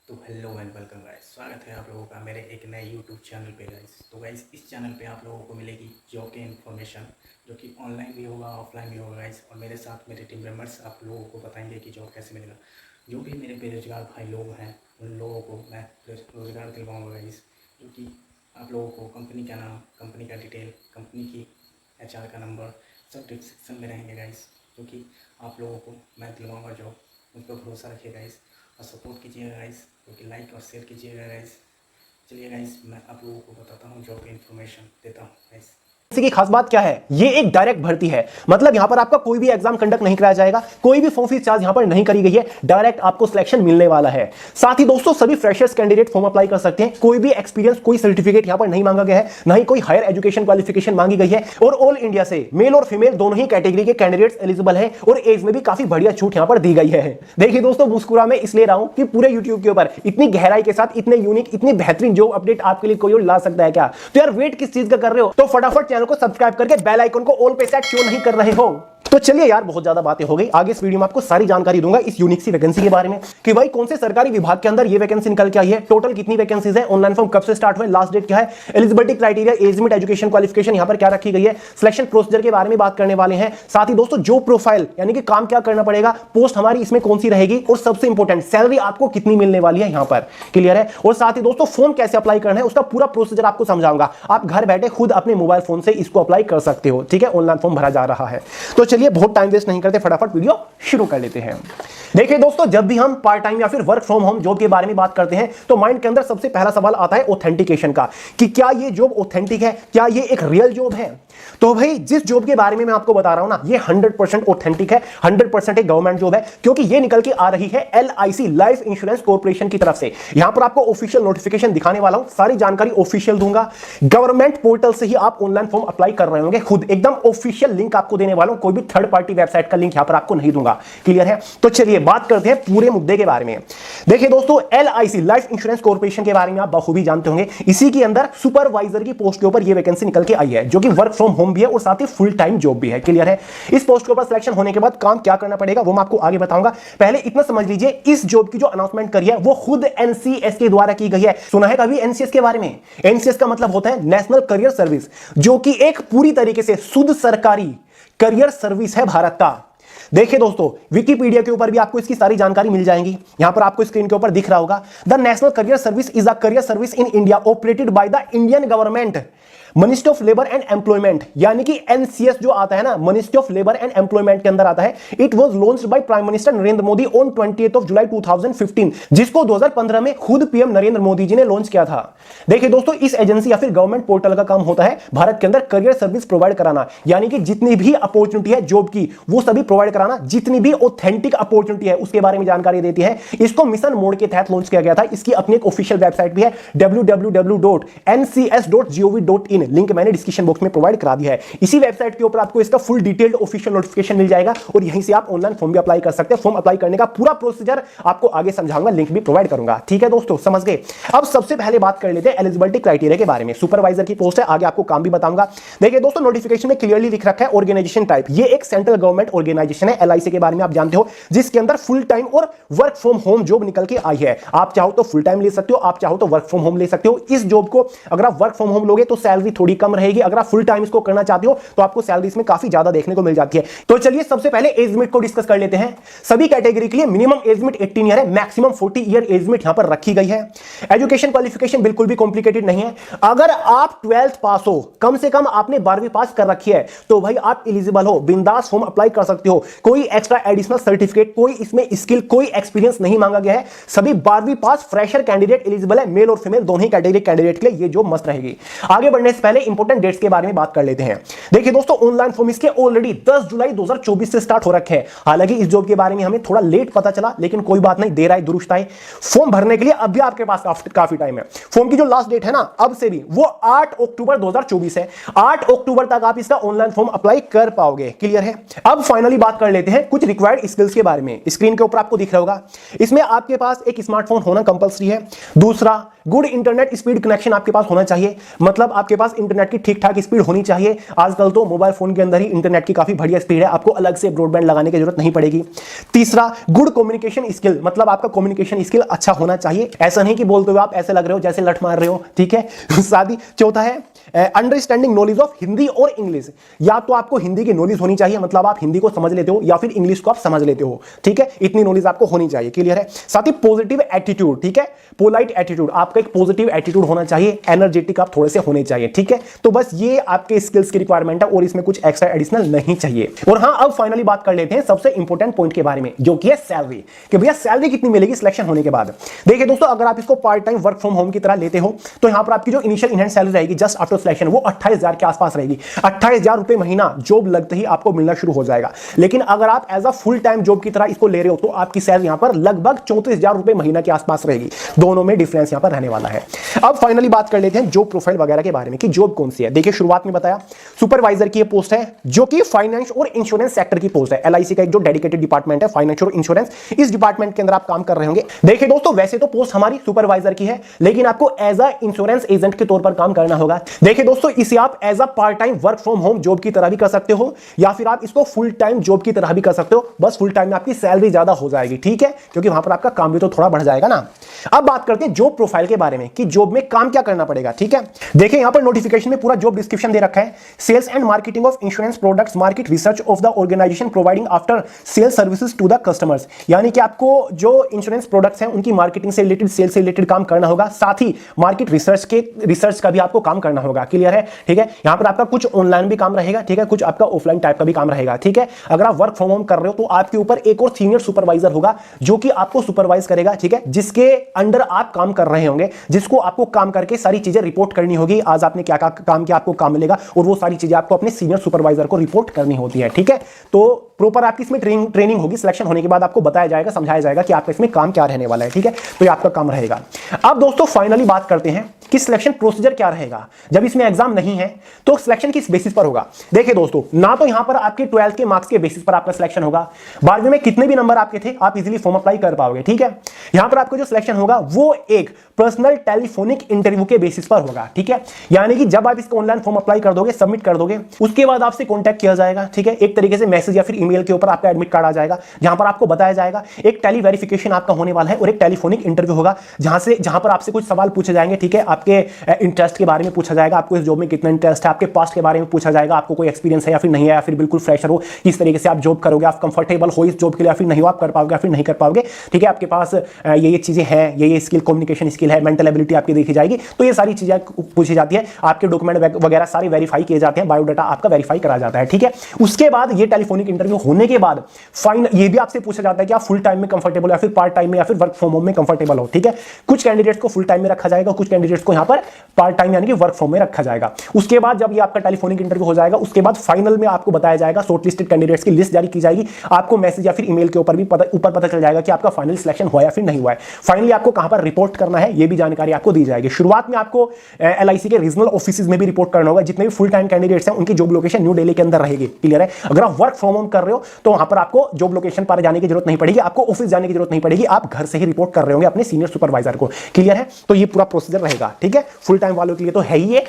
तो hello and welcome guys, स्वागत है आप लोगों का मेरे एक नए यूट्यूब चैनल पे गाइस। तो गाइस इस चैनल पे आप लोगों को मिलेगी जॉब के इन्फॉर्मेशन, जो कि ऑनलाइन भी होगा ऑफलाइन भी होगा गाइस। और मेरे साथ मेरे टीम मेंबर्स आप लोगों को बताएंगे कि जॉब कैसे मिलेगा। जो भी मेरे बेरोजगार भाई लोग हैं उन लोगों को मैं रोज़गार दिलवाऊँगा गाइस। जो कि आप लोगों को कंपनी का नाम, कंपनी का डिटेल, कंपनी की HR का नंबर सब डिस्क्रिप्शन में रहेंगे गाइस। जो कि आप लोगों को मैं दिलवाऊँगा जॉब। मुझ पर भरोसा रखिए गाइस और सपोर्ट कीजिएगा गाइस, क्योंकि लाइक और शेयर कीजिएगा गाइस। चलिए गाइस, मैं आप लोगों को बताता हूँ जॉब की इन्फॉर्मेशन देता हूँ गाइस। इसी की खास बात क्या है, ये एक डायरेक्ट भर्ती है। मतलब यहां पर आपका कोई भी एग्जाम कंडक्ट नहीं कराया जाएगा, कोई भी फॉर्म फीस चार्ज यहां पर नहीं करी गई है, डायरेक्ट आपको सिलेक्शन मिलने वाला है। साथ ही दोस्तों सभी फ्रेशर्स कैंडिडेट फॉर्म अप्लाई कर सकते हैं। कोई भी एक्सपीरियंस, कोई सर्टिफिकेट यहां पर नहीं मांगा गया है, ना ही कोई हायर एजुकेशन क्वालिफिकेशन मांगी गई है। और ऑल इंडिया से मेल और फीमेल दोनों ही कैटेगरी के कैंडिडेट्स एलिजिबल है और एज में भी काफी बढ़िया छूट यहां पर दी गई है। देखिए दोस्तों, मुस्कुरा मैं इसलिए रहा हूं कि पूरे यूट्यूब के ऊपर इतनी गहराई के साथ इतने यूनिक, इतनी बेहतरीन जॉब अपडेट आपके लिए कोई और ला सकता है क्या? तो यार वेट किस चीज का कर रहे हो? तो फटाफट चैनल को सब्सक्राइब करके बेल आइकन को ऑल पे सेट क्यों नहीं कर रहे हो? तो चलिए यार, बहुत ज्यादा बातें हो गई। आगे इस वीडियो में आपको सारी जानकारी दूंगा इस यूनिक सी वैकेंसी के बारे में कि भाई कौन से सरकारी विभाग के अंदर ये वैकेंसी निकल के आई है, टोटल कितनी वैकेंसीज है, ऑनलाइन फॉर्म कब से स्टार्ट हुए, लास्ट डेट क्या है, eligibility criteria, age limit, education qualification यहां पर क्या रखी गई है, सिलेक्शन प्रोसीजर के बारे में बात करने वाले हैं। साथ ही दोस्तों जो प्रोफाइल यानी कि काम क्या करना पड़ेगा, पोस्ट हमारी इसमें कौन सी रहेगी और सबसे इंपॉर्टेंट सैलरी आपको कितनी मिलने वाली है यहां पर, क्लियर है। और साथ ही दोस्तों फॉर्म कैसे अप्लाई करना है उसका पूरा प्रोसीजर आपको समझाऊंगा। आप घर बैठे खुद अपने मोबाइल फोन से इसको अप्लाई कर सकते हो, ठीक है। ऑनलाइन फॉर्म भरा जा रहा है। तो चलिए बहुत टाइम वेस्ट नहीं करते, फटाफट वीडियो शुरू कर लेते हैं। देखिए दोस्तों, जब भी हम पार्ट टाइम या फिर वर्क फ्रॉम होम जॉब के बारे में बात करते हैं तो माइंड के अंदर सबसे पहला सवाल आता है ऑथेंटिकेशन का, कि क्या ये जॉब ऑथेंटिक है, क्या ये एक रियल जॉब है। तो भाई जिस जॉब के बारे में मैं आपको बता रहा हूं ना, ये 100% ऑथेंटिक है, 100% एक गवर्नमेंट जॉब है, क्योंकि ये निकल के आ रही है LIC लाइफ इंश्योरेंस कॉर्पोरेशन की तरफ से। यहां पर आपको ऑफिशियल नोटिफिकेशन दिखाने वाला हूं, सारी जानकारी ऑफिशियल दूंगा। गवर्नमेंट पोर्टल से ही आप ऑनलाइन फॉर्म अप्लाई कर रहे होंगे, खुद एकदम ऑफिशियल लिंक आपको देने वाला हूं, कोई भी थर्ड पार्टी वेबसाइट का लिंक यहां पर आपको नहीं दूंगा, क्लियर है। तो चलिए बात करते हैं पूरे मुद्दे के बारे में। देखिए दोस्तों, LIC लाइफ इंश्योरेंस कॉर्पोरेशन के बारे में आप बखूबी जानते होंगे। इसी के अंदर सुपरवाइजर की पोस्ट के ऊपर यह वैकेंसी निकल के आई है, जो कि वर्क फ्रॉम होम भी है और साथ ही फुल टाइम जॉब भी है, क्लियर है। इस पोस्ट के ऊपर सिलेक्शन होने के बाद काम क्या करना पड़ेगा वो मैं आपको आगे बताऊंगा। पहले इतना समझ लीजिए, इस जॉब की जो अनाउंसमेंट करी है वो खुद NCS के द्वारा की गई है। सुना है कभी NCS के बारे में? NCS का मतलब होता है नेशनल करियर सर्विस, जो कि एक पूरी तरीके से शुद्ध सरकारी करियर सर्विस है भारत का। देखिए दोस्तों, विकिपीडिया के ऊपर भी आपको इसकी सारी जानकारी मिल जाएगी। यहां पर आपको स्क्रीन के ऊपर दिख रहा होगा, the national career service is a career service in India operated by the Indian government, ministry of labour and employment. यानी कि NCS जो आता है ना, ministry of labour and employment के अंदर आता है। It was launched by prime minister Narendra Modi on 28 जुलाई 2015, जिसको 2015 में खुद PM नरेंद्र मोदी जी ने लॉन्च किया था। देखिए दोस्तों, इस एजेंसी या फिर गवर्नमेंट पोर्टल का काम होता है भारत के अंदर करियर सर्विस प्रोवाइड कराना, यानी कि जितनी भी अपॉर्चुनिटी है जॉब की वो सभी प्रोवाइड कराना, जितनी भी ऑथेंटिक अपॉर्चुनिटी है उसके बारे में जानकारी देती है। इसको मिशन मोड के तहत लॉन्च किया गया था। इसकी अपनी एक ऑफिशियल वेबसाइट भी है, www.ncs.gov.in, लिंक मैंने डिस्क्रिप्शन बॉक्स में प्रोवाइड करा दिया है। इसी वेबसाइट के ऊपर आपको इसका फुल डिटेल्ड ऑफिशियल नोटिफिकेशन मिल जाएगा और यहीं से आप ऑनलाइन फॉर्म भी अप्लाई कर सकते हैं। फॉर्म अप्लाई करने का पूरा प्रोसीजर आपको आगे समझाऊंगा, लिंक भी प्रोवाइड करूंगा, ठीक है दोस्तों, समझ गए। अब सबसे पहले बात कर लेते हैं एलिजिबिलिटी क्राइटेरिया के बारे में। सुपरवाइजर की पोस्ट है, आगे आपको काम भी बताऊंगा। देखिए दोस्तों, नोटिफिकेशन में क्लियरली लिख रखा है ऑर्गेनाइजेशन टाइप, ये एक सेंट्रल गवर्नमेंट ऑर्गेनाइजेशन है। LIC के बारे में आप जानते हो, जिसके अंदर फुल टाइम और वर्क फ्रॉम होम जॉब निकल के आई है। आप चाहो तो फुल टाइम ले सकते हो, आप चाहो तो वर्क फ्रॉम होम ले सकते हो। इस जॉब को अगर आप वर्क फ्रॉम होम लोगे तो सैलरी थोड़ी कम रहेगी, अगर आप फुल टाइम इसको करना चाहते हो तो आपको सैलरी इसमें काफी ज्यादा देखने को मिल जाती है। तो चलिए सबसे पहले एज लिमिट को डिस्कस कर लेते हैं। सभी कैटेगरी के लिए मिनिमम एज लिमिट 18 ईयर है, मैक्सिमम 40 ईयर एज लिमिट यहां पर रखी गई है। एजुकेशन क्वालिफिकेशन बिल्कुल भी कॉम्प्लिकेटेड नहीं है। अगर आप 12th पास हो, कम से कम आपने 12वीं पास कर रखी है, तो भाई आप एलिजिबल हो, बिंदास फॉर्म अप्लाई कर सकते हो। कोई एक्स्ट्रा एडिशनल सर्टिफिकेट, कोई इसमें स्किल, कोई एक्सपीरियंस नहीं मांगा गया है। सभी 12वीं पास फ्रेशर कैंडिडेट एलिजिबल है, मेल और फीमेल दोनों ही कैटेगरी कैंडिडेट के लिए ये जॉब मस्त रहेगी। आगे बढ़ने से पहले इंपॉर्टेंट डेट्स के बारे में बात कर लेते हैं। देखिए दोस्तों, ऑनलाइन फॉर्म इसके ऑलरेडी 10 जुलाई 2024 से स्टार्ट हो रखे हैं। हालांकि इस जॉब के बारे में हमें थोड़ा लेट पता चला, लेकिन कोई बात नहीं, देर आए दुरुस्त आए। फॉर्म भरने के लिए अब भी आपके पास काफी टाइम है। फॉर्म की जो लास्ट डेट है ना, अब से भी, वो 8 अक्टूबर 2024 है। 8 अक्टूबर तक आप इसका ऑनलाइन फॉर्म अप्लाई कर पाओगे, क्लियर है। अब फाइनली बात कर लेते हैं कुछ रिक्वायर्ड स्किल्स के बारे में। स्क्रीन के ऊपर आपको दिख रहा होगा, इसमें आपके पास एक स्मार्टफोन होना कंपलसरी है। दूसरा, गुड इंटरनेट स्पीड कनेक्शन आपके पास होना चाहिए, मतलब आपके पास पास इंटरनेट की ठीक ठाक स्पीड होनी चाहिए। आजकल तो मोबाइल फोन के अंदर ही इंटरनेट की काफी बढ़िया स्पीड है, आपको अलग से ब्रॉडबैंड लगाने की जरूरत नहीं पड़ेगी। तीसरा, गुड कम्युनिकेशन स्किल, मतलब आपका कम्युनिकेशन स्किल अच्छा होना चाहिए, ऐसा नहीं कि बोलते हुए आप ऐसे लग रहे हो जैसे लठ मार रहे हो, ठीक है। साथ ही चौथा है अंडरस्टैंडिंग नॉलेज ऑफ हिंदी और इंग्लिश, या तो आपको हिंदी की नॉलेज होनी चाहिए, मतलब आप हिंदी को समझ लेते हो, या फिर इंग्लिश को आप समझ लेते हो, ठीक है, इतनी नॉलेज आपको होनी चाहिए। क्लियर है। साथ ही पॉजिटिव एटीट्यूड, ठीक है, पोलाइट एटीट्यूड, आपका एक पॉजिटिव एटीट्यूड होना चाहिए, एनर्जेटिक आप थोड़े से होने चाहिए, ठीक है। तो बस ये आपके स्किल्स की रिक्वायरमेंट है और इसमें कुछ एक्स्ट्रा एडिशनल नहीं चाहिए। और हां, अब फाइनली बात कर लेते हैं सबसे इंपॉर्टेंट पॉइंट के बारे में, जो कि है सैलरी, कि भैया सैलरी कितनी मिलेगी सिलेक्शन होने के बाद। देखिए दोस्तों, अगर आप इसको part time work from home की तरह लेते हो तो यहां पर आपकी जो इनिशियल इन हैंड सैलरी रहेगी जस्ट आफ्टर सिलेक्शन, वो 28,000 के आसपास रहेगी। 28,000 रुपए महीना जॉब लगते ही आपको मिलना शुरू हो जाएगा। लेकिन अगर आप as a full time job की तरह इसको ले रहे हो तो आपकी सैलरी यहां पर लगभग 34,000 रुपए महीना के आसपास रहेगी। दोनों में डिफरेंस यहां पर रहने वाला है। अब फाइनली बात कर लेते हैं जॉब प्रोफाइल वगैरह के बारे में कि जॉब कौन सी है। देखिए, शुरुआत में बताया सुपरवाइजर की पोस्ट है, जो कि फाइनेंस और इंश्योरेंस सेक्टर की पोस्ट है। एलआईसी का एक जो डेडिकेटेड डिपार्टमेंट है फाइनेंस और इंश्योरेंस, इस डिपार्टमेंट के अंदर आप काम कर रहे होंगे। देखिए दोस्तों, वैसे तो पोस्ट हमारी सुपरवाइजर की है, लेकिन आपको एज अ इंश्योरेंस एजेंट के तौर पर काम करना होगा। देखिए दोस्तों, इसे आप as a part time work from home job की तरह भी कर सकते हो, या फिर आप इसको फुल टाइम जॉब की तरह भी कर सकते हो। बस फुल टाइम में आपकी सैलरी ज्यादा हो जाएगी, ठीक है, क्योंकि वहां पर आपका काम भी तो थोड़ा बढ़ जाएगा ना। अब बात करते हैं जॉब प्रोफाइल के बारे में कि जॉब में काम क्या करना पड़ेगा, ठीक है। देखिए, यहां पर नोटिफिकेशन में पूरा जॉब डिस्क्रिप्शन दे रखा है। Sales and marketing of insurance products, market research of the organisation providing after sale services to the customers, यानी कि आपको जो इंश्योरेंस प्रोडक्ट्स हैं उनकी मार्केटिंग से रिलेटेड, सेल से रिलेटेड काम करना होगा। साथ ही मार्केट रिसर्च का भी आपको काम करना होगा। क्लियर है, ठीक है। यहां पर आपका कुछ ऑनलाइन भी काम रहेगा, ठीक है, कुछ आपका ऑफलाइन टाइप का भी काम रहेगा, ठीक है। अगर आप वर्क फ्रॉम होम कर रहे हो तो आपके ऊपर एक और सीनियर सुपरवाइजर होगा जो कि आपको सुपरवाइज करेगा, ठीक है, जिसके अंडर आप काम कर रहे होंगे, जिसको आपको काम करके सारी चीजें रिपोर्ट करनी होगी। आज आपने क्या काम किया, आपको काम मिलेगा, और वो सारी चीजें आपको अपने सीनियर सुपरवाइजर को रिपोर्ट करनी होती है, ठीक है। तो प्रॉपर आपकी इसमें ट्रेनिंग होगी। सिलेक्शन होने के बाद आपको बताया जाएगा, समझाया जाएगा कि आपका इसमें काम क्या रहने वाला है, ठीक है। तो ये आपका काम रहेगा। अब दोस्तों फाइनली बात करते हैं कि सिलेक्शन प्रोसीजर क्या रहेगा। जब इसमें एग्जाम नहीं है तो सिलेक्शन किस बेसिस पर होगा। देखिए दोस्तों, ना तो यहां पर आपके 12th के मार्क्स के बेसिस पर आपका सिलेक्शन होगा, 12वीं में कितने भी नंबर आपके थे आप इजीली फॉर्म अप्लाई कर पाओगे, ठीक है। यहां पर आपको जो सिलेक्शन होगा वो एक पर्सनल टेलीफोनिक इंटरव्यू के बेसिस पर होगा, ठीक है। यानी कि जब आप इसको ऑनलाइन फॉर्म अप्लाई कर दोगे, सबमिट कर दोगे, उसके बाद आपसे कॉन्टैक्ट किया जाएगा, ठीक है। एक तरीके से मैसेज या फिर ईमेल के ऊपर आपका एडमिट कार्ड आ जाएगा, जहां पर आपको बताया जाएगा एक टेली वेरिफिकेशन आपका होने वाला है और एक टेलीफोनिक इंटरव्यू होगा, जहां पर आपसे कुछ सवाल पूछे जाएंगे, ठीक है। आपके इंटरेस्ट के बारे में पूछा जाएगा, आपको इस जॉब में कितना इंटरेस्ट है, आपके पास्ट के बारे में पूछा जाएगा, आपको कोई एक्सपीरियंस है या फिर नहीं है, या फिर बिल्कुल फ्रेशर हो, किस तरीके से आप जॉब करोगे, आप कंफर्टेबल हो इस जॉब के लिए या फिर नहीं हो, आप कर पाओगे या फिर नहीं कर पाओगे, ठीक है। आपके पास ये चीजें हैं, ये स्किल, कम्युनिकेशन स्किल है, मेंटल एबिलिटी आपकी देखी जाएगी। तो ये सारी चीजें पूछी जाती है, आपके डॉक्यूमेंट वगैरह सारे वेरीफाई किए जाते हैं, बायोडाटा आपका वेरीफाई करा जाता है, ठीक है। उसके बाद ये टेलीफोनिक इंटरव्यू होने के बाद फाइनल ये भी आपसे पूछा जाता है कि आप फुल टाइम में कंफर्टेबल या फिर पार्ट टाइम में या फिर वर्क फ्रॉम होम में कंफर्टेबल हो, ठीक है। कुछ कैंडिडेट्स को फुल टाइम में रखा जाएगा, कुछ कैंडिडेट्स को यहां पर पार्ट टाइम यानी कि वर्क फ्रॉम में रखा जाएगा। उसके बाद जब ये आपका टेलीफोनिक इंटरव्यू हो जाएगा, उसके बाद फाइनल में आपको बताया जाएगा, शॉर्टलिस्टेड कैंडिडेट्स की लिस्ट जारी की जाएगी, आपको मैसेज या फिर ईमेल के ऊपर भी पता चल जाएगा कि आपका फाइनल सिलेक्शन हुआ या फिर नहीं हुआ है। फाइनली आपको कहां पर रिपोर्ट करना है ये भी जानकारी आपको दी जाएगी। शुरुआत में आपको एलआईसी के रीजनल ऑफिस में भी रिपोर्ट करना होगा। जितने भी फुल टाइम कैंडिडेट्स हैं उनकी जॉब लोकेशन न्यू दिल्ली के अंदर रहेगी। क्लियर है। अगर आप वर्क फ्रॉम होम कर रहे हो तो वहां पर आपको जॉब लोकेशन पर जाने की जरूरत नहीं पड़ेगी, आपको ऑफिस जाने की जरूरत नहीं पड़ेगी, आप घर से ही रिपोर्ट कर रहे होंगे अपने सीनियर सुपरवाइजर को। क्लियर है। तो ये पूरा प्रोसीजर रहेगा, ठीक है। फुल टाइम वालों के लिए तो है ही ये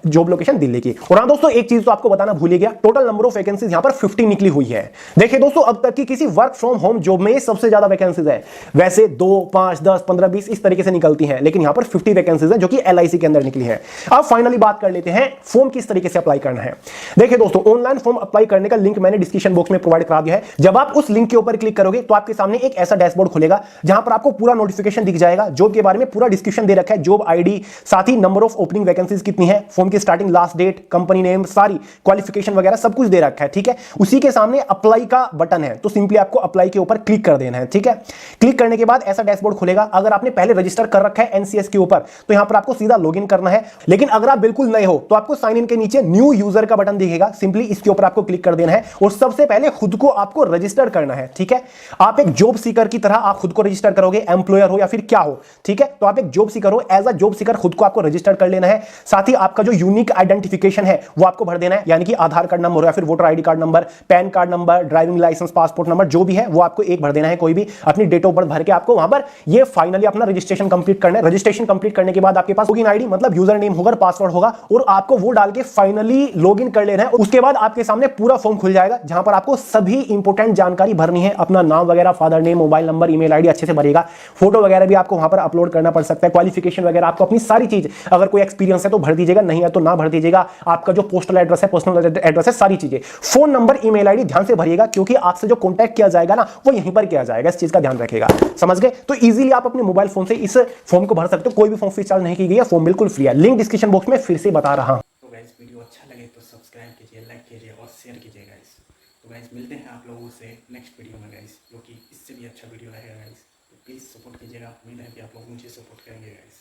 जॉब लोकेशन दिल्ली की। और हां दोस्तों, एक चीज तो आपको बताना भूल ही गया, टोटल नंबर ऑफ वैकेंसीज यहां पर 50 निकली हुई है। देखिए दोस्तों, अब तक की किसी वर्क फ्रॉम होम जॉब में सबसे ज्यादा वैकेंसीज है। वैसे 2, 5, 10, 15, 20 इस तरीके से निकलती हैं, लेकिन यहां पर 50 वैकेंसीज है जो कि एलआईसी के अंदर निकली है। अब फाइनली बात कर लेते हैं फॉर्म किस तरीके से अप्लाई करना है। देखिए दोस्तों, ऑनलाइन फॉर्म अप्लाई करने का लिंक मैंने डिस्क्रिप्शन बॉक्स में प्रोवाइड करा दिया है। जब आप उस लिंक के ऊपर क्लिक करोगे तो आपके सामने एक ऐसा डैशबोर्ड खुलेगा जहां पर आपको पूरा नोटिफिकेशन दिख जाएगा। जॉब के बारे में पूरा डिस्क्रिप्शन दे रखा है, जॉब आईडी, साथ ही नंबर ऑफ ओपनिंग वैकेंसीज कितनी है, फॉर्म की starting last date, company name, सारी क्वालिफिकेशन वगैरह सब कुछ दे रखा है, ठीक है। उसी के सामने अप्लाई का बटन है, तो सिंपली आपको अप्लाई के ऊपर क्लिक कर देना है, ठीक है। क्लिक करने के बाद ऐसा डैशबोर्ड खुलेगा। अगर आपने पहले रजिस्टर कर रखा है एनसीएस के ऊपर तो यहां पर आपको सीधा लॉगिन करना है। लेकिन अगर आप बिल्कुल नए हो तो आपको साइन इन के नीचे न्यू यूजर का बटन दिखेगा, सिंपली इसके ऊपर आपको क्लिक कर देना है और सबसे पहले खुद को आपको रजिस्टर करना है, ठीक है। आप एक जॉब सीकर की तरह आप खुद को रजिस्टर करोगे, एम्प्लॉयर हो या फिर क्या हो, ठीक है। तो आप एक जॉब सीकर हो, एज अ जॉब सीकर अंदर खुद को आपको रजिस्टर कर लेना है। साथ ही आपका जो यूनिक आइडेंटिफिकेशन है वो आपको भर देना है, यानी कि आधार कार्ड नंबर या फिर voter ID card number, PAN card number, driving licence, passport number जो भी है वो आपको एक भर देना है। कोई भी अपनी डेट ऑफ बर्थ भर के आपको वहां पर ये फाइनली अपना रजिस्ट्रेशन कंप्लीट करना है। रजिस्ट्रेशन कंप्लीट करने के बाद आपके पास लॉगिन आईडी मतलब यूजर नेम होगा, पासवर्ड होगा और आपको वो डाल के फाइनली लॉगिन कर लेना है। उसके बाद आपके सामने पूरा फॉर्म खुल जाएगा जहां पर आपको सभी इंपोर्टेंट जानकारी भरनी है, अपना नाम वगैरह, father name, mobile number, email ID अच्छे से भरेगा, फोटो वगैरह भी आपको वहां पर अपलोड करना पड़ सकता है, क्वालिफिकेशन वगैरह आपको अपनी सारी चीज, अगर कोई एक्सपीरियंस है तो भर दीजिएगा, नहीं है तो ना भर दीजिएगा। आपका जो पोस्टल एड्रेस है, पर्सनल एड्रेस है, सारी चीजें, फोन नंबर, ईमेल आईडी ध्यान से भरिएगा क्योंकि आपसे जो कॉन्टैक्ट किया जाएगा ना वो यहीं पर किया जाएगा, इस चीज का ध्यान रखिएगा। समझ गए? तो इजीली आप अपने मोबाइल फोन से इस फॉर्म को भर सकते हो, कोई भी फॉर्म फीस चार्ज नहीं की गई है, फॉर्म बिल्कुल फ्री है। लिंक डिस्क्रिप्शन बॉक्स में फिर से बता रहा हूं। तो गाइस वीडियो अच्छा लगे तो सब्सक्राइब कीजिए, लाइक कीजिए और शेयर कीजिए गाइस। तो गाइस मिलते हैं आप लोगों से नेक्स्ट वीडियो में गाइस, जो कि इससे भी अच्छा वीडियो रहेगा गाइस। तो प्लीज़ सपोर्ट कीजिएगा, उम्मीद है कि आप लोग मुझे सपोर्ट करेंगे गाइस।